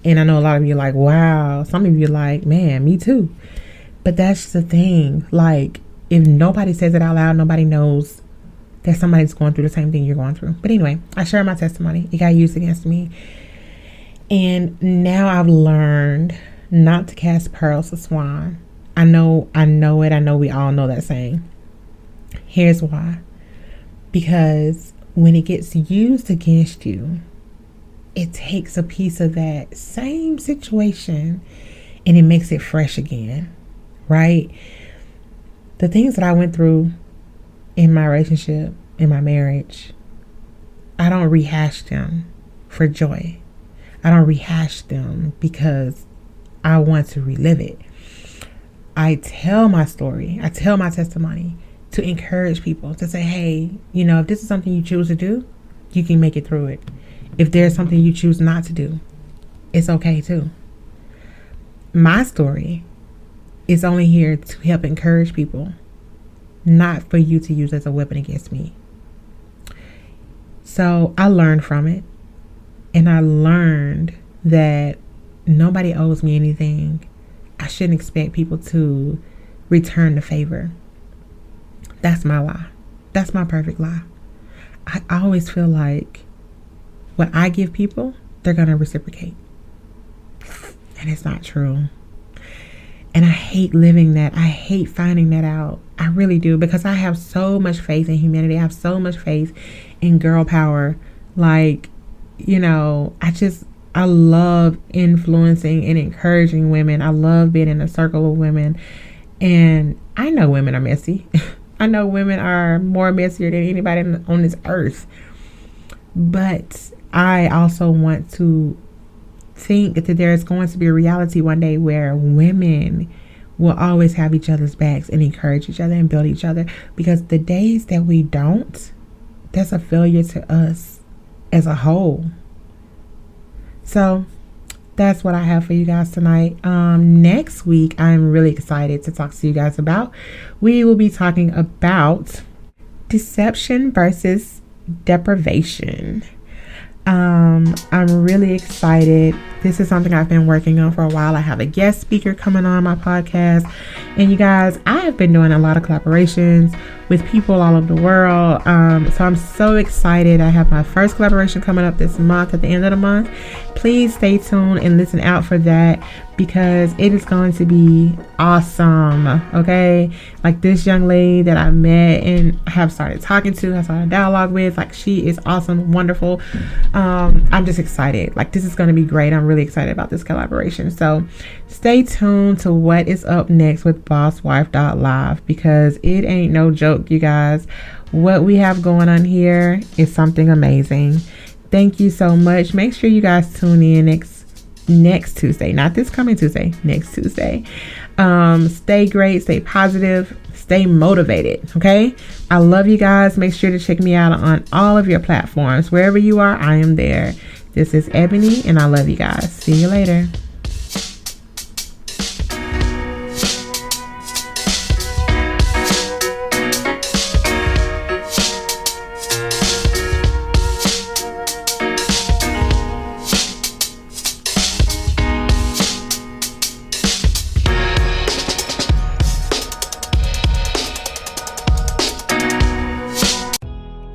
[SPEAKER 2] And I know a lot of you are like, wow. Some of you are like, man, me too. But that's the thing. Like, if nobody says it out loud, nobody knows that somebody's going through the same thing you're going through. But anyway, I shared my testimony. It got used against me. And now I've learned not to cast pearls to swine. I know it. I know we all know that saying. Here's why. Because when it gets used against you, it takes a piece of that same situation and it makes it fresh again, right? The things that I went through in my relationship, in my marriage, I don't rehash them for joy. I don't rehash them because I want to relive it. I tell my story. I tell my testimony to encourage people to say, hey, if this is something you choose to do, you can make it through it. If there's something you choose not to do, it's okay too. My story is only here to help encourage people, not for you to use as a weapon against me. So I learned from it. And I learned that nobody owes me anything. I shouldn't expect people to return the favor. That's my lie. That's my perfect lie. I always feel like what I give people, they're going to reciprocate. And it's not true. And I hate living that. I hate finding that out. I really do, because I have so much faith in humanity. I have so much faith in girl power. Like, I love influencing and encouraging women. I love being in a circle of women. And I know women are messy. I know women are more messier than anybody on this earth. But I also want to think that there's going to be a reality one day where women will always have each other's backs and encourage each other and build each other. Because the days that we don't, that's a failure to us as a whole. So that's what I have for you guys tonight. Next week, I'm really excited to talk to you guys about. We will be talking about deception versus deprivation. I'm really excited. This is something I've been working on for a while. I have a guest speaker coming on my podcast. And you guys, I have been doing a lot of collaborations with people all over the world. So I'm so excited. I have my first collaboration coming up this month at the end of the month. Please stay tuned and listen out for that because it is going to be awesome. Okay. Like this young lady that I met and have started talking to, have started dialogue with, like she is awesome, wonderful. I'm just excited. Like this is going to be great. I'm really excited about this collaboration. So stay tuned to what is up next with bosswife.live because it ain't no joke, you guys. What we have going on here is something amazing. Thank you so much. Make sure you guys tune in next Tuesday, not this coming Tuesday, next Tuesday. Stay great, stay positive, stay motivated. Okay. I love you guys. Make sure to check me out on all of your platforms. Wherever you are, I am there. This is Ebony and I love you guys. See you later.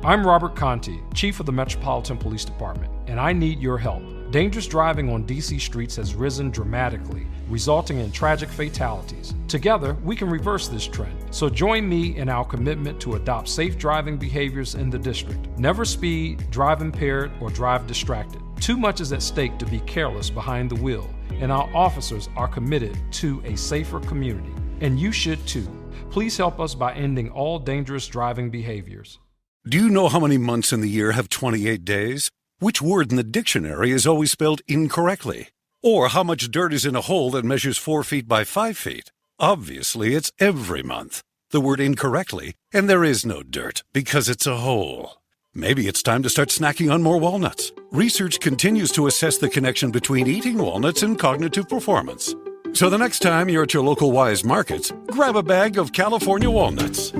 [SPEAKER 3] I'm Robert Conti, Chief of the Metropolitan Police Department, and I need your help. Dangerous driving on DC streets has risen dramatically, resulting in tragic fatalities. Together, we can reverse this trend. So join me in our commitment to adopt safe driving behaviors in the district. Never speed, drive impaired, or drive distracted. Too much is at stake to be careless behind the wheel, and our officers are committed to a safer community. And you should too. Please help us by ending all dangerous driving behaviors.
[SPEAKER 5] Do you know how many months in the year have 28 days? Which word in the dictionary is always spelled incorrectly? Or how much dirt is in a hole that measures 4 feet by 5 feet? Obviously, it's every month. The word incorrectly, and there is no dirt because it's a hole. Maybe it's time to start snacking on more walnuts. Research continues to assess the connection between eating walnuts and cognitive performance. So the next time you're at your local Wise Markets, grab a bag of California walnuts.